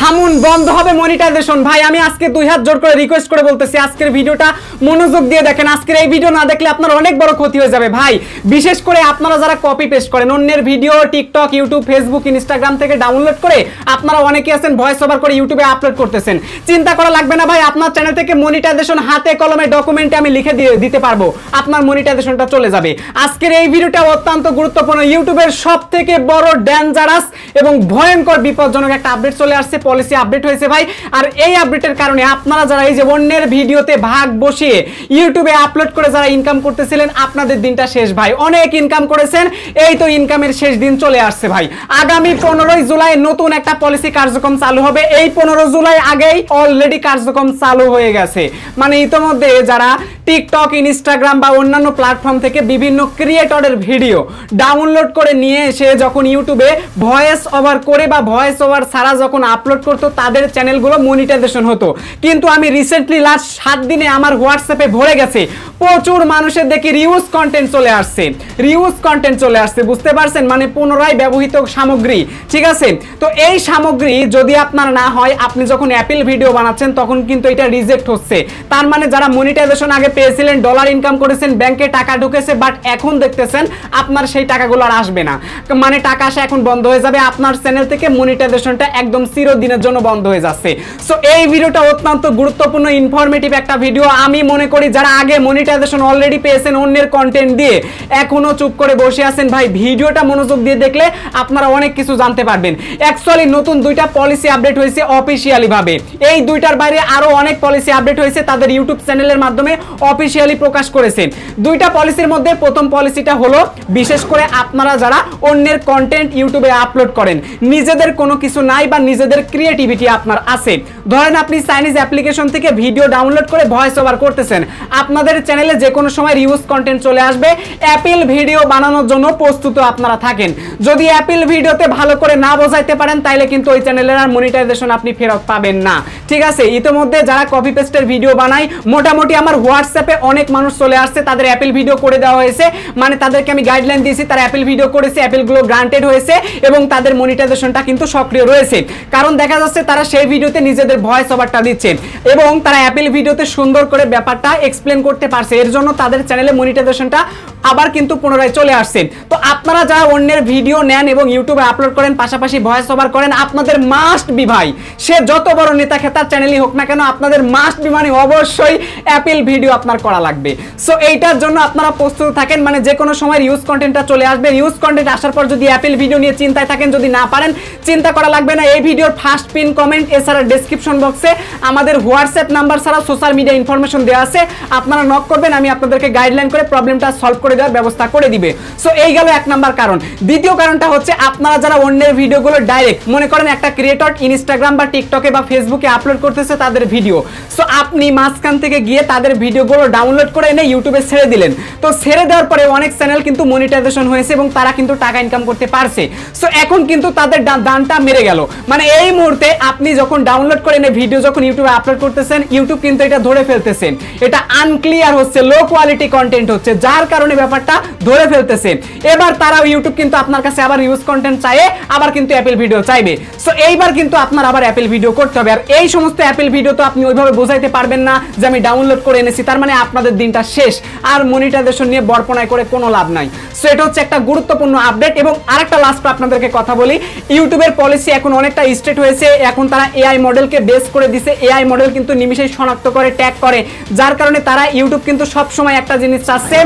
থামুন, বন্ধ হবে মনিটাইজেশন। ভাই আমি আজকে দুই হাত জোর করে রিকোয়েস্ট করে বলতেছি, আজকের ভিডিওটা মনোযোগ দিয়ে দেখেন। আজকের এই ভিডিও না দেখলে আপনার অনেক বড় ক্ষতি হয়ে যাবে ভাই। বিশেষ করে আপনারা যারা কপি পেস্ট করেন অন্যের video TikTok, YouTube, Facebook, Instagram থেকে ডাউনলোড করে আপনারা অনেকে আছেন ভয়েস ওভার করে ইউটিউবে আপলোড করতেছেন। চিন্তা করা লাগবে না ভাই, আপনার চ্যানেল থেকে মনিটাইজেশন হাতে কলমে ডকুমেন্টে আমি লিখে দিতে পারবো, আপনার মনিটাইজেশনটা চলে যাবে। আজকের এই ভিডিওটা অত্যন্ত গুরুত্বপূর্ণ। ইউটিউবের সবথেকে বড় ডেঞ্জারাস এবং ভয়ঙ্কর বিপজ্জনক একটা আপডেট চলে আসছে, পলিসি আপডেট হয়েছে ভাই। আর এই আপডেটের কারণে আপনারা যারা এই যে অন্যের ভিডিওতে ভাগ বসিয়ে ইউটিউবে আপলোড করে যারা ইনকাম করতেছিলেন, আপনাদের দিনটা শেষ ভাই। অনেক ইনকাম করেছেন, এই তো ইনকামের শেষ দিন চলে আসছে ভাই। আগামী 15 জুলাই নতুন একটা পলিসি কার্যক্রম চালু হবে। এই 15 জুলাই আগেই অলরেডি কার্যক্রম চালু হয়ে গেছে। মানে ইতোমধ্যে যারা টিকটক, ইনস্টাগ্রাম বা অন্যান্য প্ল্যাটফর্ম থেকে বিভিন্ন ক্রিয়েটরের ভিডিও ডাউনলোড করে নিয়ে এসে যখন ইউটিউবে ভয়েস ওভার করে বা ভয়েস ওভার ছাড়া যখন আপলোড করতো, তাদের চ্যানেলগুলো মনিটাইজেশন হতো। কিন্তু আমি রিসেন্টলি লাস্ট 7 দিনে আমার হোয়াটসঅ্যাপে ভরে গেছে, প্রচুর মানুষের দেখি রিউজ কন্টেন্ট চলে আসছে, রিউজ কন্টেন্ট চলে আসছে, বুঝতে পারছেন? মানে পুনরায় ব্যবহৃত সামগ্রী, ঠিক আছে? তো এই সামগ্রী যদি আপনার না হয়, আপনি যখন অ্যাপেল ভিডিও বানাচ্ছেন তখন কিন্তু এটা রিজেক্ট হচ্ছে। তার মানে যারা মনিটাইজেশন আগে পেয়েছিলেন, ডলার ইনকাম করেছেন, ব্যাংকে টাকা ঢুকেছে, বাট এখন দেখতেছেন আপনার সেই টাকাগুলো আর আসবে না। মানে টাকা আসা এখন বন্ধ হয়ে যাবে, আপনার চ্যানেল থেকে মনিটাইজেশনটা একদম চিরদিনের জন্য বন্ধ হয়ে যাচ্ছে। সো এই ভিডিওটা অত্যন্ত গুরুত্বপূর্ণ, ইনফরমেটিভ একটা ভিডিও। আমি মনে করি যারা আগে মনিটাইজেশন অলরেডি পেয়েছেন অন্যের কন্টেন্ট দিয়ে, এখনো চুপ করে বসে আছেন ভাই, ভিডিওটা মনোযোগ দিয়ে দেখলে আপনারা অনেক কিছু জানতে পারবেন। অ্যাকচুয়ালি নতুন দুইটা পলিসি আপডেট হয়েছে অফিসিয়ালি ভাবে। এই দুইটার বাইরে আরো অনেক পলিসি আপডেট হয়েছে, তাদের ইউটিউব চ্যানেলের মাধ্যমে অফিসিয়ালি প্রকাশ করেছেন। দুইটা পলিসির মধ্যে প্রথম পলিসিটা হলো, বিশেষ করে আপনারা যারা অন্যের কন্টেন্ট ইউটিউবে আপলোড করেন, নিজেদের কোনো কিছু নাই বা নিজেদের ক্রিয়েটিভিটি আপনার আছে, ধরেন আপনি চাইনিজ অ্যাপ্লিকেশন থেকে ভিডিও ডাউনলোড করে ভয়েস ওভার করতেছেন, আপনাদের চ্যানেলে যে কোনো সময় রিউজ কন্টেন্ট চলে আসবে। অ্যাপেল ভিডিও বানানোর জন্য প্রস্তুত আপনারা থাকেন। যদি অ্যাপেল ভিডিওতে ভালো করে না বোঝাইতে পারেন, তাইলে কিন্তু ওই চ্যানেলের আর মনিটাইজেশন আপনি ফেরত পাবেন না, ঠিক আছে? ইতিমধ্যে যারা কপি পেস্টের ভিডিও বানায়, মোটামুটি আমার হোয়াটসঅ্যাপে অনেক মানুষ চলে আসছে, তাদের অ্যাপেল ভিডিও করে দেওয়া হয়েছে। মানে তাদেরকে আমি গাইডলাইন দিয়েছি, তারা অ্যাপেল ভিডিও করেছে, অ্যাপেলগুলো গ্রান্টেড হয়েছে এবং তাদের মনিটাইজেশনটা কিন্তু সক্রিয় রয়েছে। কারণ দেখা যাচ্ছে তারা সেই ভিডিওতে নিজেদের ভয়েস ওভারটা দিচ্ছে এবং তারা অ্যাপেল ভিডিওতে সুন্দর করে ব্যাপারটা এক্সপ্লেন করতে পারছে, এর জন্য তাদের চ্যানেলে মনিটাইজেশনটা আবার কিন্তু পুনরায় চলে আসছে। তো আপনারা যারা অন্যের ভিডিও নেন এবং ইউটিউবে আপলোড করেন, পাশাপাশি ভয়েস ওভার করেন, আপনাদের মাস্ট বি ভাই, সে যত বড় নেতা খেতার চ্যানেলই হোক না কেন, আপনাদের মাস্ট বি মানে অবশ্যই অ্যাপেল ভিডিও আপনার করা লাগবে। সো এইটার জন্য আপনারা প্রস্তুত থাকেন। মানে যে কোনো সময় ইউজ কন্টেন্টটা চলে আসবে। ইউজ কন্টেন্ট আসার পর যদি অ্যাপেল ভিডিও নিয়ে চিন্তায় থাকেন, যদি না পারেন, চিন্তা করা লাগবে না। এই ভিডিওর ফার্স্ট পিন কমেন্ট, এছাড়া ডেসক্রিপশন বক্সে আমাদের হোয়াটসঅ্যাপ নাম্বার ছাড়া সোশ্যাল মিডিয়া ইনফরমেশন দেওয়া আছে, আপনারা নক করবেন, আমি আপনাদেরকে গাইডলাইন করে প্রবলেমটা সলভ করে দেওয়ার ব্যবস্থা করে দিবে। সো এই গেল এক নাম্বার কারণ। দ্বিতীয় কারণটা হচ্ছে, আপনারা যারা অন্যের ভিডিওগুলো ডাইরেক্ট, মনে করেন একটা ক্রিয়েটর ইনস্টাগ্রাম বা টিকটকে বা ফেসবুকে আপলোড করতেছে তাদের ভিডিও, সো আপনি মাঝখান থেকে গিয়ে তাদের ভিডিওগুলো ডাউনলোড করে এনে ইউটিউবে ছেড়ে দিলেন। তো ছেড়ে দেওয়ার পরে অনেক চ্যানেল কিন্তু মনিটাইজেশন হয়েছে এবং তারা কিন্তু টাকা ইনকাম করতে পারছে। সো এখন কিন্তু তাদের দানটা মেরে গেল। মানে এই মুহূর্তে আপনি যখন ডাউনলোড করে এনে ভিডিও যখন ইউটিউবে আপলোড করতেছেন, ইউটিউব কিন্তু এটা ধরে ফেলতেছেন, এটা আনক্লিয়ার হচ্ছে, লো কোয়ালিটি কন্টেন্ট হচ্ছে, যার কারণে ব্যাপারটা ধরে ফেলতেছে। এবার তারা ইউটিউব কিন্তু আপনার কাছে আবার ইউজ কন্টেন্ট চাইয়ে আবার কিন্তু অ্যাপেল ভিডিও চাইবে। সো এইবার কিন্তু আপনার আবার অ্যাপেল ভিডিও করতে হবে। আর এই সমস্ত অ্যাপেল ভিডিও তো আপনি ওইভাবে বোঝাইতে পারবেন না যে আমি ডাউনলোড করে এনেছি, তার মানে আপনাদের দিনটা শেষ, আর মনিটাইজেশন নিয়ে বরপনায় করে কোনো লাভ নাই। সো এটা হচ্ছে একটা গুরুত্বপূর্ণ আপডেট। এবং আরেকটা লাস্ট আপনাদেরকে কথা বলি, ইউটিউবের পলিসি এখন অনেকটা স্ট্রেট হয়েছে। এখন তারা এআই মডেলকে বেস করে দিছে। এআই মডেল কিন্তু নিমিশেই শনাক্ত করে, ট্যাগ করে, যার কারণে তারা ইউটিউব কিন্তু সব সময় একটা জিনিস চাচ্ছে,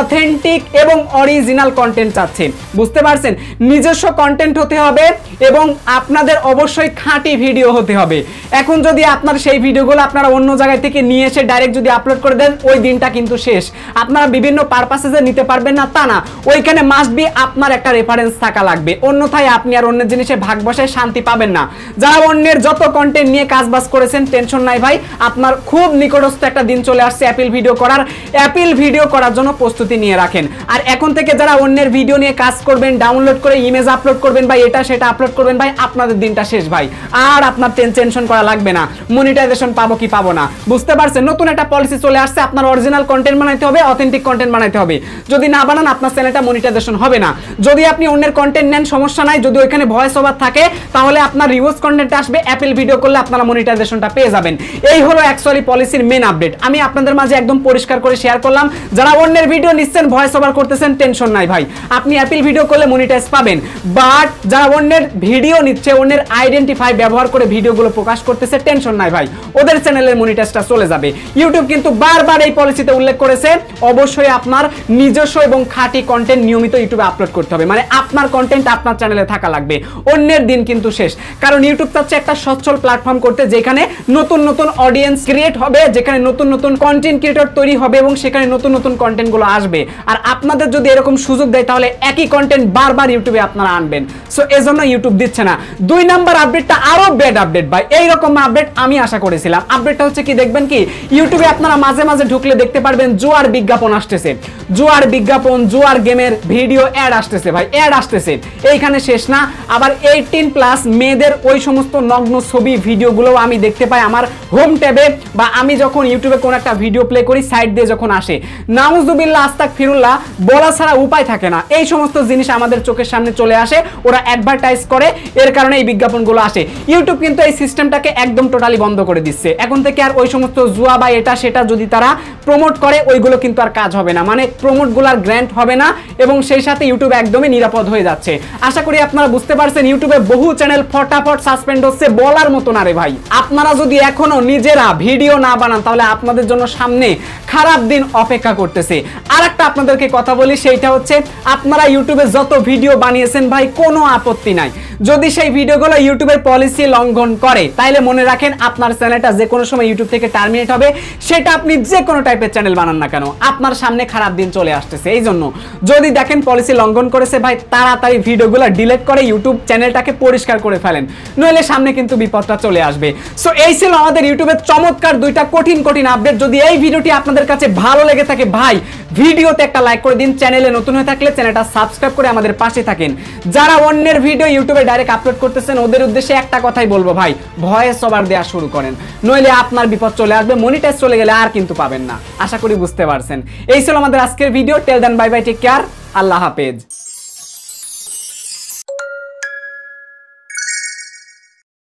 অথেন্টিক এবং অরিজিনাল কন্টেন্ট চাচ্ছে, বুঝতে পারছেন? নিজস্ব কন্টেন্ট হতে হবে এবং আপনাদের অবশ্যই খাঁটি ভিডিও হতে হবে। এখন যদি আপনার সেই ভিডিওগুলো আপনারা অন্য জায়গা থেকে নিয়ে এসে ডাইরেক্ট যদি আপলোড করে দেন, ওই দিনটা কিন্তু শেষ। আপনারা বিভিন্ন পারপাসে যে নিতে পারবেন না তা না, ওইখানে মাস্ট বি আপনার একটা রেফারেন্স থাকা লাগবে, অন্যথায় আপনি আর অন্যের জিনিসে ভাগ বসায় শান্তি পাবেন না। যারা অন্যের যত কন্টেন্ট নিয়ে কাজবাজ করেছেন, টেনশন নাই ভাই, আপনার খুব নিকটস্থ একটা দিন চলে আসছে অ্যাপেল ভিডিও করার। এবার অ্যাপল ভিডিও করার জন্য প্রস্তুতি নিয়ে রাখেন। আর এখন থেকে যারা অন্যের ভিডিও নিয়ে কাজ করবেন, ডাউনলোড করে ইমেজ আপলোড করবেন ভাই, এটা সেটা আপলোড করবেন ভাই, আপনাদের দিনটা শেষ ভাই। আর আপনার টেনশন করা লাগবে না মনিটাইজেশন পাবো কি পাবো না। বুঝতে পারছেন, নতুন একটা পলিসি চলে আসছে, আপনার অরিজিনাল কন্টেন্ট বানাইতে হবে, অথেন্টিক কন্টেন্ট বানাইতে হবে। যদি না বানান আপনার চ্যানেলটা মনিটাইজেশন হবে না। যদি আপনি অন্যের কন্টেন্ট নেন সমস্যা নাই, যদি ওইখানে ভয়েস ওভার থাকে তাহলে আপনার রিউজ কন্টেন্ট আসবে, অ্যাপল ভিডিও করলে আপনারা মনিটাইজেশনটা পেয়ে যাবেন। এই হলো অ্যাকচুয়ালি পলিসির মেন আপডেট। আমি আপনাদের মাঝে একদম পরিষ্কার করে শেয়ার করলাম। যারা অন্যের ভিডিও নিচ্ছেন, ভয়েস ওভার করতেছেন, টেনশন নাই ভাই, আপনি অ্যাপল ভিডিও করলে মনিটাইজ পাবেন। বাট যারা অন্যের ভিডিও নিচ্ছে, অন্যের আইডেন্টিফাই ব্যবহার করে ভিডিওগুলো প্রকাশ করতেছে, টেনশন নাই ভাই, ওদের চ্যানেলের মনিটাইজটা চলে যাবে। ইউটিউব কিন্তু বারবার এই পলিসিতে উল্লেখ করেছে অবশ্যই আপনার নিজস্ব এবং খাঁটি কন্টেন্ট নিয়মিত ইউটিউবে আপলোড করতে হবে। মানে আপনার কন্টেন্ট আপনার চ্যানেলে থাকা লাগবে, অন্যের দিন কিন্তু শেষ। কারণ ইউটিউব চাচ্ছে একটা সচ্ছল প্ল্যাটফর্ম করতে, যেখানে নতুন নতুন অডিয়েন্স ক্রিয়েট হবে, যেখানে নতুন নতুন কন্টেন্ট ক্রিয়েটর তৈরি হবে এবং সেখানে নতুন নতুন কন্টেন্ট গুলো আসবে। আর আপনাদের যদি এরকম সুযোগ দেয় তাহলে একই কন্টেন্ট বারবার ইউটিউবে আপনারা আনবেন। সো এজন্য ইউটিউব দিচ্ছে না। 2 নাম্বার আপডেটটা আরো ব্যাড আপডেট ভাই। এইরকম আপডেট আমি আশা করেছিলাম। আপডেটটা হচ্ছে কি, দেখবেন কি ইউটিউবে আপনারা মাঝে মাঝে ঢুকলে দেখতে পারবেন জুয়ার বিজ্ঞাপন আসতেছে, জুয়ার বিজ্ঞাপন, জুয়ার গেমের ভিডিও অ্যাড আসতেছে ভাই, অ্যাড আসতেছে। এইখানে শেষ না, আবার 18+ মেয়েদের ওই সমস্ত নগ্ন ছবি ভিডিওগুলো আমি দেখতে পাই আমার হোম ট্যাবে, বা আমি যখন ইউটিউবে কোন একটা ভিডিও প্লে করি সাইড দিয়ে যখন আসে, নাউজুবিল্লাহ আস্তাগফিরুল্লাহ বলা ছাড়া উপায় থাকে না। এই সমস্ত জিনিস আমাদের চোখের সামনে চলে আসে, ওরা অ্যাডভার্টাইজ করে, এর কারণে এই বিজ্ঞাপনগুলো আসে। ইউটিউব কিন্তু এই সিস্টেমটাকে একদম টোটালি বন্ধ করে দিচ্ছে। এখন থেকে আর ওই সমস্ত জুয়া বা এটা সেটা যদি তারা প্রমোট করে, ওইগুলো কিন্তু আর কাজ হবে না, মানে প্রমোটগুলো আর গ্র্যান্ট হবে না, এবং সেই সাথে ইউটিউব একদমই নিরাপদ হয়ে যাচ্ছে। আশা করি আপনারা বুঝতে পারছেন। ইউটিউবে বহু চ্যানেল ফটাফট সাসপেন্ড হচ্ছে, বলার মতো না রে ভাই। আপনারা যদি এখনো নিজেরা ভিডিও না বানান তাহলে আপনাদের জন্য সামনে খারাপ দিন অপেক্ষা করতেছে। আর একটা আপনাদেরকে কথা বলি, সেইটা হচ্ছে আপনারা ইউটিউবে যত ভিডিও বানিয়েছেন ভাই, কোনো আপত্তি নাই। যদি সেই ভিডিওগুলো ইউটিউবের পলিসি লঙ্ঘন করে, তাহলে মনে রাখেন আপনার চ্যানেলটা যে কোনো সময় ইউটিউব থেকে টার্মিনেট হবে। সেটা আপনি যে কোনো টাইপের চ্যানেল বানান না কেন, আপনার সামনে খারাপ দিন চলে আসতেছে। এই জন্য যদি দেখেন পলিসি লঙ্ঘন করেছে ভাই, তাড়াতাড়ি ভিডিওগুলো ডিলিট করে ইউটিউব চ্যানেলটাকে পরিষ্কার করে ফেলেন, নইলে সামনে কিন্তু বিপদটা চলে আসবে। সো এই ছিল আমাদের ইউটিউবের চমৎকার 2টা কঠিন কঠিন আপডেট। যদি এই ভিডিওটি আপনাদের কাছে ভালো লেগে থাকে ভাই, ভিডিওতে একটা লাইক করে দিন। চ্যানেলে নতুন হয়ে থাকলে চ্যানেলটা সাবস্ক্রাইব করে আমাদের পাশে থাকেন। যারা অন্যের ভিডিও ইউটিউবে ডাইরেক্ট আপলোড করতেছেন, ওদের উদ্দেশ্যে একটা কথাই বলবো ভাই, ভয়েস ওভার দেওয়া শুরু করেন, নইলে আপনার বিপদ চলে আসবে। মনিটাইজ চলে গেলে আর কিন্তু পাবেন না। আশা করি বুঝতে পারছেন। এই ছিল আমাদের আজকের ভিডিও। টেল দেন, বাই বাই, টেক কেয়ার, আল্লাহ হাফেজ।